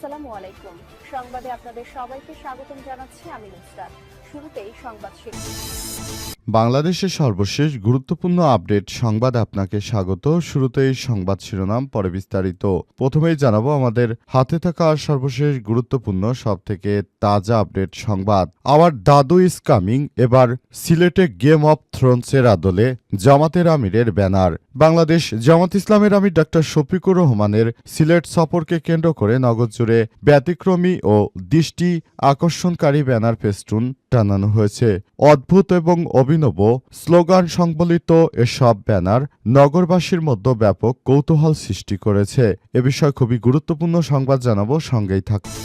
আসসালামু আলাইকুম। সংবাদে আপনাদের সবাইকে স্বাগতম জানাচ্ছি আমি নুসরাত। শুরুতেই সংবাদ শিরোনাম। বাংলাদেশের সর্বশেষ গুরুত্বপূর্ণ আপডেট সংবাদ আপনাকে স্বাগত। শুরুতেই সংবাদ শিরোনাম, পরে বিস্তারিত। প্রথমেই জানাবো আমাদের হাতে থাকা সর্বশেষ গুরুত্বপূর্ণ সবথেকে তাজা আপডেট সংবাদ। আওয়ার দাদু ইজ কামিং, এবার সিলেটে গেম অব থ্রোনসের আদলে জামাতের আমিরের ব্যানার। বাংলাদেশ জামাত ইসলামের আমির ডক্টর শফিকুর রহমানের সিলেট সফরকে কেন্দ্র করে নগর জুড়ে ব্যতিক্রমী ও দৃষ্টি আকর্ষণকারী ব্যানার ফেস্টুন টানানো হয়েছে। অদ্ভুত এবং অভিনব স্লোগান সংবলিত এসব ব্যানার নগরবাসীর মধ্যে ব্যাপক কৌতূহল সৃষ্টি করেছে। এ বিষয়ে খুবই গুরুত্বপূর্ণ সংবাদ জানাবো, সঙ্গেই থাকুন।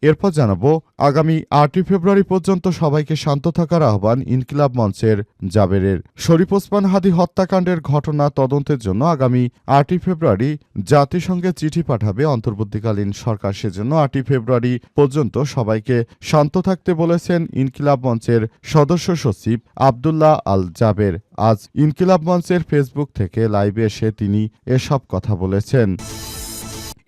এরপর জানাবো আগামী 8 ফেব্রুয়ারি পর্যন্ত সবাইকে শান্ত থাকার আহ্বান ইনকিলাব মঞ্চের জাবেরের। শরীফ ওসমান হাদি হত্যাকাণ্ডের ঘটনা তদন্তের জন্য আগামী 8 ফেব্রুয়ারি জাতিসংঘে চিঠি পাঠাবে অন্তর্বর্তীকালীন সরকার। সেজন্য 8 ফেব্রুয়ারি পর্যন্ত সবাইকে শান্ত থাকতে বলেছেন ইনকিলাব মঞ্চের সদস্য সচিব আব্দুল্লাহ আল জাবের। আজ ইনকিলাব মঞ্চের ফেসবুক থেকে লাইভে এসে তিনি এসব কথা বলেছেন।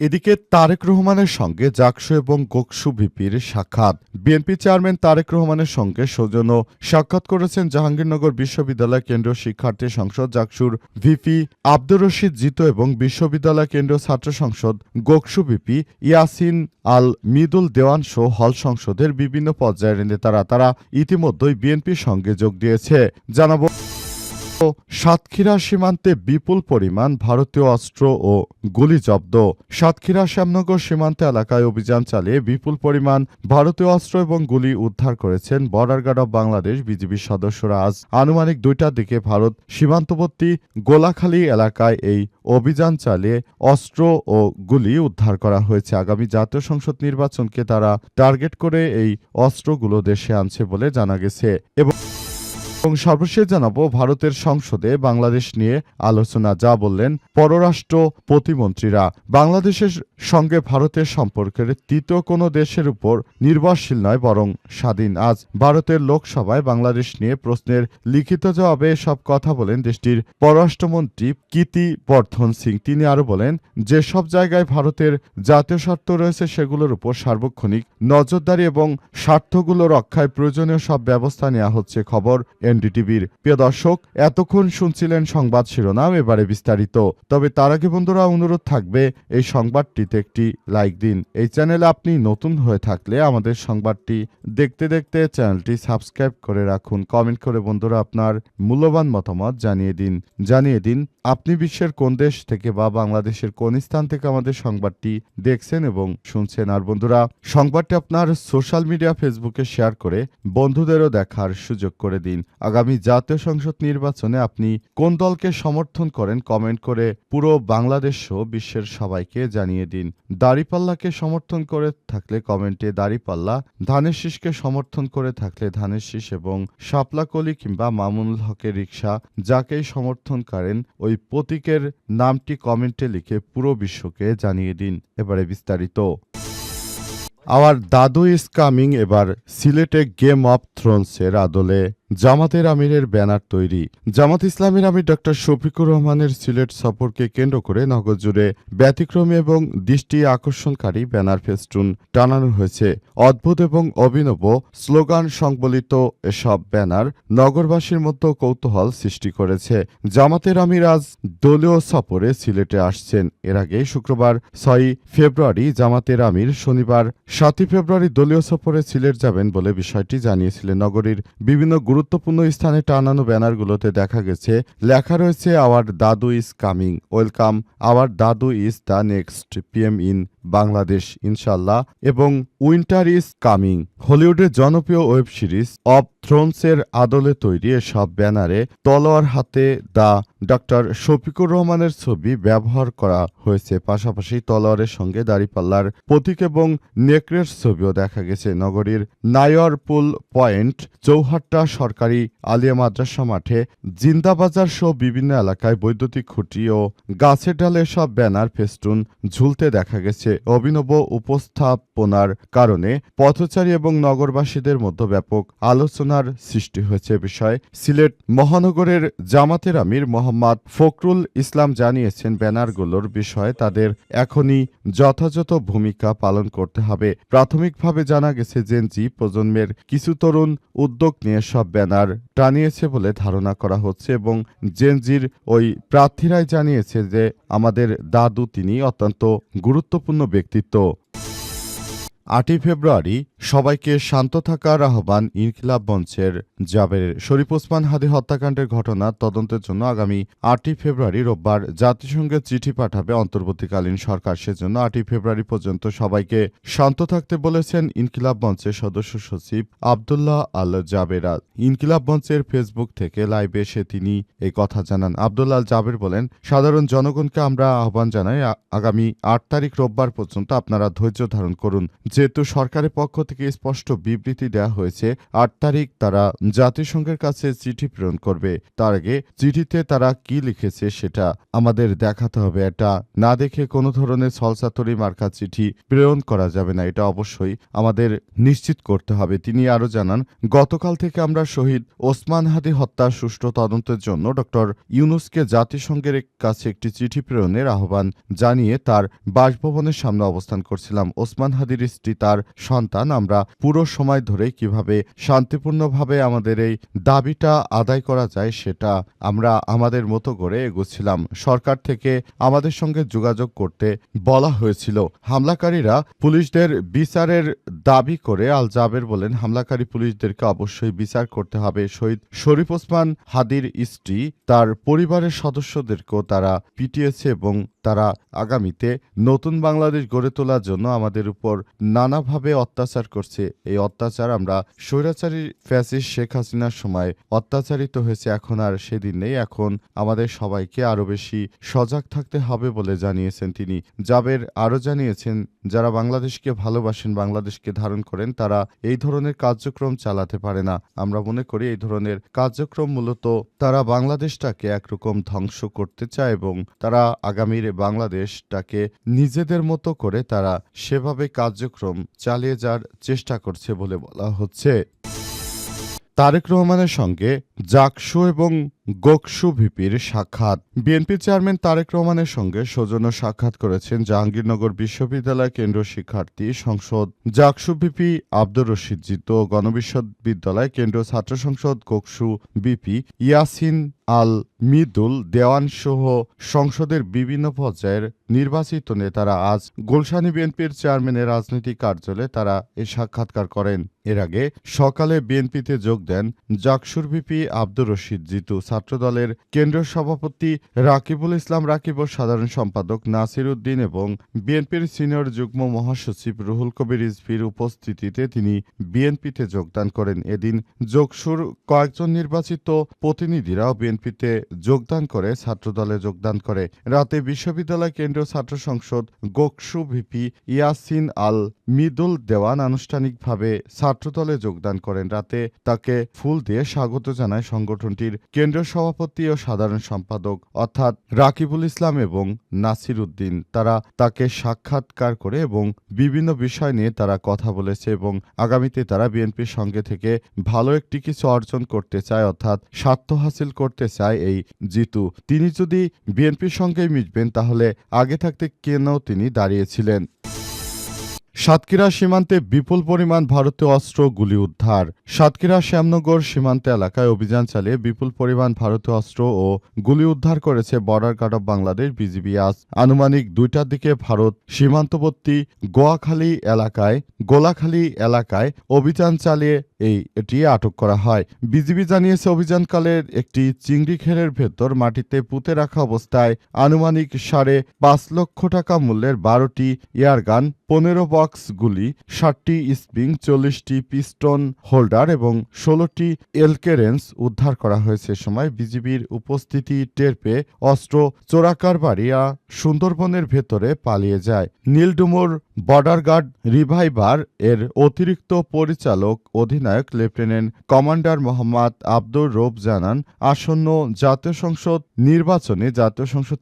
এদিকে তারেক রহমানের সঙ্গে জাকসু এবং গোকসু ভিপির সাক্ষাৎ। বিএনপি চেয়ারম্যান তারেক রহমানের সঙ্গে সৌজন্য সাক্ষাৎ করেছেন জাহাঙ্গীরনগর বিশ্ববিদ্যালয় কেন্দ্রীয় শিক্ষার্থী সংসদ জাকসুর ভিপি আব্দুর রশিদ জিতু এবং বিশ্ববিদ্যালয় কেন্দ্রীয় ছাত্র সংসদ গোকসু ভিপি ইয়াসিন আল মিদুল দেওয়ান সহ হল সংসদের বিভিন্ন পর্যায়ের নেতারা তারা ইতিমধ্যেই বিএনপির সঙ্গে যোগ দিয়েছে। জানাবো সাতক্ষীরা সীমান্তে বিপুল পরিমাণ ভারতীয় অস্ত্র ও গুলি জব্দ। সাতক্ষীরা শ্যামনগর সীমান্ত এলাকায় অভিযান চালিয়ে বিপুল পরিমাণ ভারতীয় অস্ত্র এবং গুলি উদ্ধার করেছেন বর্ডার গার্ড অব বাংলাদেশ বিজিবির সদস্যরা। আজ আনুমানিক 2টার দিকে ভারত সীমান্তবর্তী গোলাখালী এলাকায় এই অভিযান চালিয়ে অস্ত্র ও গুলি উদ্ধার করা হয়েছে। আগামী জাতীয় সংসদ নির্বাচনকে তারা টার্গেট করে এই অস্ত্রগুলো দেশে আনছে বলে জানা গেছে। এবং সর্বশেষ জানাবো ভারতের সংসদে বাংলাদেশ নিয়ে আলোচনা, যা বললেন পররাষ্ট্র প্রতিমন্ত্রীরা। বাংলাদেশের সঙ্গে ভারতের সম্পর্কের তৃতীয় কোনো দেশের উপর নির্ভরশীল নয়, বরং স্বাধীন। আজ ভারতের লোকসভায় বাংলাদেশ নিয়ে প্রশ্নের লিখিত জবাবে এসব কথা বলেন দেশটির পররাষ্ট্রমন্ত্রী কীর্তি বর্ধন সিং। তিনি আরও বলেন, যেসব জায়গায় ভারতের জাতীয় স্বার্থ রয়েছে সেগুলোর উপর সার্বক্ষণিক নজরদারি এবং স্বার্থগুলো রক্ষায় প্রয়োজনীয় সব ব্যবস্থা নেওয়া হচ্ছে। খবর এনডিটিভির। প্রিয় দর্শক, এতক্ষণ শুনছিলেন সংবাদ শিরোনাম, এবারে বিস্তারিত। তবে তার আগে বন্ধুরা অনুরোধ থাকবে এই সংবাদটিতে একটি লাইক দিন। এই চ্যানেলে আপনি নতুন হয়ে থাকলে আমাদের সংবাদটি দেখতে দেখতে চ্যানেলটি সাবস্ক্রাইব করে রাখুন। কমেন্ট করে বন্ধুরা আপনার মূল্যবান মতামত জানিয়ে দিন আপনি বিশ্বের কোন দেশ থেকে বা বাংলাদেশের কোন স্থান থেকে আমাদের সংবাদটি দেখছেন এবং শুনছেন। আর বন্ধুরা, সংবাদটি আপনার সোশ্যাল মিডিয়া ফেসবুকে শেয়ার করে বন্ধুদেরও দেখার সুযোগ করে দিন। আগামী জাতীয় সংসদ নির্বাচনে আপনি কোন দলকে সমর্থন করেন কমেন্ট করে পুরো বাংলাদেশ সহ বিশ্বের সবাইকে জানিয়ে দিন। দাড়িপাল্লাকে সমর্থন করে থাকলে কমেন্টে দাড়িপাল্লা, ধানের শীষকে সমর্থন করে থাকলে ধানের শীষ এবং শাপলাকলি কিংবা মামুনুল হকের রিকশা যাকেই সমর্থন করেন ওই প্রতীকের নামটি কমেন্টে লিখে পুরো বিশ্বকে জানিয়ে দিন। এবারে বিস্তারিত। আওয়ার দাদু ইজ কামিং, এবার সিলেটে গেম অব থ্রোনসের আদলে জামাতের আমিরের ব্যানার তৈরি। জামাত ইসলামের আমির ডক্টর শফিকুর রহমানের সিলেট সফরকে কেন্দ্র করে নগর জুড়ে ব্যতিক্রমী এবং দৃষ্টি আকর্ষণকারী ব্যানার ফেস্টুন টানানো হয়েছে। অদ্ভুত এবং অভিনব স্লোগান সংবলিত এসব ব্যানার নগরবাসীর মধ্যে কৌতূহল সৃষ্টি করেছে। জামাতের আমির আজ দলীয় সফরে সিলেটে আসছেন। এর আগে শুক্রবার 6 ফেব্রুয়ারি জামাতের আমির শনিবার 7 ফেব্রুয়ারি দলীয় সফরে সিলেট যাবেন বলে বিষয়টি জানিয়েছিলেন। নগরীর বিভিন্ন গুরুত্বপূর্ণ স্থানে টানানো ব্যানারগুলোতে দেখা গেছে লেখা রয়েছে, আওয়ার দাদু ইজ কামিং, ওয়েলকাম, আওয়ার দাদু is the next PM in Bangladesh ইনশাল্লাহ এবং উইন্টার ইজ কামিং। হলিউডের জনপ্রিয় ওয়েব সিরিজ অব থ্রোনসের আদলে তৈরি এসব ব্যানারে তলোয়ার হাতে দা ডক্টর শফিকুর রহমানের ছবি ব্যবহার করা হয়েছে। পাশাপাশি তলোয়ারের সঙ্গে দাড়িপাল্লার প্রতীক এবং নেকড়ের ছবিও দেখা গেছে। নগরীর নায়রপুল পয়েন্ট, চৌহাট্টা সরকারি আলিয়া মাদ্রাসা মাঠে, জিন্দাবাজার সহ বিভিন্ন এলাকায় বৈদ্যুতিক খুঁটি ও গাছের ডালে সব ব্যানার ফেস্টুন ঝুলতে দেখা গেছে। অভিনব উপস্থাপনার কারণে পথচারী এবং নগরবাসীদের মধ্যে ব্যাপক আলোচনা উত্তেজনার সৃষ্টি হয়েছে বিষয়ে সিলেট মহানগরের জামাতের আমির মোহাম্মদ ফখরুল ইসলাম জানিয়েছেন, ব্যানারগুলোর বিষয়ে তাদের এখনই যথাযথ ভূমিকা পালন করতে হবে। প্রাথমিকভাবে জানা গেছে জেনজি প্রজন্মের কিছু তরুণ উদ্যোগ নিয়ে সব ব্যানার টানিয়েছে বলে ধারণা করা হচ্ছে এবং জেনজির ওই প্রার্থীরাই জানিয়েছে যে আমাদের দাদু তিনি অত্যন্ত গুরুত্বপূর্ণ ব্যক্তিত্ব। ৮ই ফেব্রুয়ারি সবাইকে শান্ত থাকার আহ্বান ইনকিলাব মঞ্চের জাবের। শরীফ ওসমান হাদী হত্যাকাণ্ডের ঘটনা তদন্তের জন্য আগামী ৮ই ফেব্রুয়ারি রোববার জাতিসংঘে চিঠি পাঠাবে অন্তর্বর্তীকালীন সরকার। সেজন্য ৮ই ফেব্রুয়ারি পর্যন্ত সবাইকে শান্ত থাকতে বলেছেন ইনকিলাব মঞ্চের সদস্য সচিব আবদুল্লাহ আল জাবেরা। ইনকিলাব মঞ্চের ফেসবুক থেকে লাইভে এসে তিনি এই কথা জানান। আবদুল্লাহ আল জাবের বলেন, সাধারণ জনগণকে আমরা আহ্বান জানাই, আগামী ৮ তারিখ রোববার পর্যন্ত আপনারা ধৈর্য ধারণ করুন। যেহেতু সরকারের পক্ষ থেকে স্পষ্ট বিবৃতি দেওয়া হয়েছে ৮ তারিখ তারা জাতিসংঘের কাছে চিঠি প্রেরণ করবে। তার আগে চিঠিতে তারা কি লিখেছে সেটা আমাদের দেখাতে হবে। এটা না দেখে কোনো ধরনের ছলচাতুরি মার্কা চিঠি প্রেরণ করা যাবে না, এটা অবশ্যই আমাদের নিশ্চিত করতে হবে। তিনি আরও জানান, গতকাল থেকে আমরা শহীদ ওসমান হাদী হত্যার সুষ্ঠু তদন্তের জন্য ডক্টর ইউনূসকে জাতিসংঘের কাছে একটি চিঠি প্রেরণের আহ্বান জানিয়ে তার বাসভবনের সামনে অবস্থান করছিলাম। ওসমান হাদীর স্ত্রী, তার সন্তান, আমরা পুরো সময় ধরে কিভাবে শান্তিপূর্ণভাবে আমাদের এই দাবিটা আদায় করা যায় সেটা আমরা আমাদের মতো করে এগোচ্ছিলাম। সরকার থেকে আমাদের সঙ্গে যোগাযোগ করতে বলা হয়েছিল। হামলাকারীরা পুলিশদের বিচারের দাবি করে আল জাবের বলেন, হামলাকারী পুলিশদেরকে অবশ্যই বিচার করতে হবে। শহীদ শরীফ ওসমান হাদীর স্ত্রী, তার পরিবারের সদস্যদেরকেও তারা পিটিয়েছে এবং তারা আগামীতে নতুন বাংলাদেশ গড়ে তোলার জন্য আমাদের উপর নানাভাবে অত্যাচার করছে। এই অত্যাচার আমরা স্বৈরাচারী ফ্যাসিস্ট শেখ হাসিনার সময় অত্যাচারিত হয়েছে, এখন আর সেদিন নেই। এখন আমাদের সবাইকে আরও বেশি সজাগ থাকতে হবে বলে জানিয়েছেন তিনি। জাবের আরও জানিয়েছেন, যারা বাংলাদেশকে ভালোবাসেন, বাংলাদেশকে ধারণ করেন, তারা এই ধরনের কার্যক্রম চালাতে পারে না। আমরা মনে করি এই ধরনের কার্যক্রম মূলত তারা বাংলাদেশটাকে একরকম ধ্বংস করতে চায় এবং তারা আগামীর বাংলাদেশটাকে নিজেদের মতো করে তারা সেভাবে কার্যক্রম চালিয়ে যাওয়ার চেষ্টা করছে বলে বলা হচ্ছে। তারেক রহমানের সঙ্গে জাকসু এবং গোকসু ভিপির সাক্ষাৎ। বিএনপি চেয়ারম্যান তারেক রহমানের সঙ্গে সৌজন্য সাক্ষাৎ করেছেন জাহাঙ্গীরনগর বিশ্ববিদ্যালয় কেন্দ্রীয় শিক্ষার্থী সংসদ জাকসু ভিপি আব্দুর রশিদ জিতু ও গণবিশ্ববিদ্যালয় কেন্দ্রীয় ছাত্র সংসদ গোকসু ভিপি ইয়াসিন আল মিদুল দেওয়ান সহ সংসদের বিভিন্ন পর্যায়ের নির্বাচিত নেতারা আজ গুলশানী বিএনপির চেয়ারম্যানের রাজনৈতিক কার্যালয়ে তারা এই সাক্ষাৎকার করেন। এর আগে সকালে বিএনপিতে যোগ দেন জাকসুর ভিপি আব্দুর রশিদ জিতু, ছাত্রদলের কেন্দ্রীয় সভাপতি রাকিবুল ইসলাম রাকিব ও সাধারণ সম্পাদক নাসির উদ্দিন এবং বিএনপির সিনিয়র যুগ্ম মহাসচিব রুহুল কবির রিজভীর উপস্থিতিতে তিনি বিএনপিতে যোগদান করেন। এদিন যোগসুর কয়েকজন নির্বাচিত প্রতিনিধিরাও বিএনপিতে যোগদান করে ছাত্রদলে যোগদান করে। রাতে বিশ্ববিদ্যালয় কেন্দ্রীয় ছাত্র সংসদ গোকসু ভিপি ইয়াসিন আল মিদুল দেওয়ান আনুষ্ঠানিকভাবে ছাত্রদলে যোগদান করেন। রাতে তাকে ফুল দিয়ে স্বাগত জানায় সংগঠনটির কেন্দ্রীয় সভাপতি ও সাধারণ সম্পাদক অর্থাৎ রাকিবুল ইসলাম এবং নাসির উদ্দিন। তারা তাকে সাক্ষাৎকার করে এবং বিভিন্ন বিষয় নিয়ে তারা কথা বলেছে এবং আগামীতে তারা বিএনপির সঙ্গে থেকে ভালো একটি কিছু অর্জন করতে চায়, অর্থাৎ স্বার্থ হাসিল করতে চায় এই জিতু। তিনি যদি বিএনপির সঙ্গেই মিশবেন তাহলে আগে থাকতে কেন তিনি দাঁড়িয়েছিলেন। সাতক্ষীরা সীমান্তে বিপুল পরিমাণ ভারতীয় অস্ত্র গুলি উদ্ধার। সাতক্ষীরা শ্যামনগর সীমান্ত এলাকায় অভিযান চালিয়ে বিপুল পরিমাণ ভারতীয় অস্ত্র ও গুলি উদ্ধার করেছে border guard of Bangladesh BGB. আজ আনুমানিক 2টার দিকে ভারত সীমান্তবর্তী গোলাখালী এলাকায় অভিযান চালিয়ে এটি আটক করা হয়। বিজিবি জানিয়েছে, অভিযানকালের একটি চিংড়ি ঘেরের ভেতর মাটিতে পুঁতে রাখা অবস্থায় আনুমানিক 5.5 লক্ষ টাকা মূল্যের 12টি এয়ারগান, 15 বক্স গুলি, 60টি স্প্রিং, 40টি পিস্টন হোল্ডার এবং 16টি এলকেরেন্স উদ্ধার করা হয়েছে। সময় বিজিবির উপস্থিতি টের পেয়ে অস্ত্র চোরাকারবারিরা সুন্দরবনের ভেতরে পালিয়ে যায়। নীলডুমুর বর্ডার গার্ড রিভাইভার এর অতিরিক্ত পরিচালক অধিনায়ক লেফটেন্যান্ট কমান্ডার মোহাম্মদ আব্দুর রব জানান, আসন্ন জাতীয় সংসদ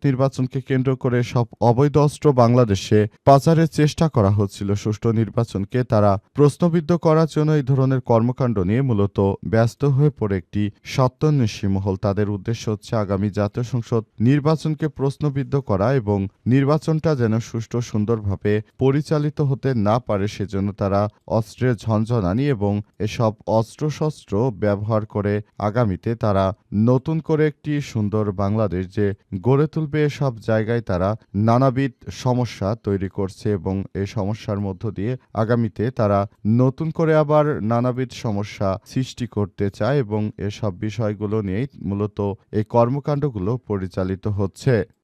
নির্বাচনকে কেন্দ্র করে সব অবৈধ অস্ত্র বাংলাদেশে পাচারের চেষ্টা করা হচ্ছিল। সুষ্ঠু নির্বাচনকে তারা প্রশ্নবিদ্ধ করার জন্য এই ধরনের কর্মকাণ্ড নিয়ে মূলত ব্যস্ত হয়ে পড়ে একটি সত্যান্বেষী মহল। তাদের উদ্দেশ্য হচ্ছে আগামী জাতীয় সংসদ নির্বাচনকে প্রশ্নবিদ্ধ করা এবং নির্বাচনটা যেন সুষ্ঠু সুন্দরভাবে পরিচালিত হতে না পারে সেজন্য তারা অস্ত্রের ঝনঝনানি এবং এসব অস্ত্রশস্ত্র ব্যবহার করে আগামীতে তারা নতুন করে একটি সুন্দর বাংলাদেশ যে গড়ে তুলবে, সব জায়গায় তারা নানাবিধ সমস্যা তৈরি করছে এবং এই সমস্যার মধ্য দিয়ে আগামীতে তারা নতুন করে আবার নানাবিধ সমস্যা সৃষ্টি করতে চায় এবং এসব বিষয়গুলো নিয়েই মূলত এই কর্মকাণ্ডগুলো পরিচালিত হচ্ছে।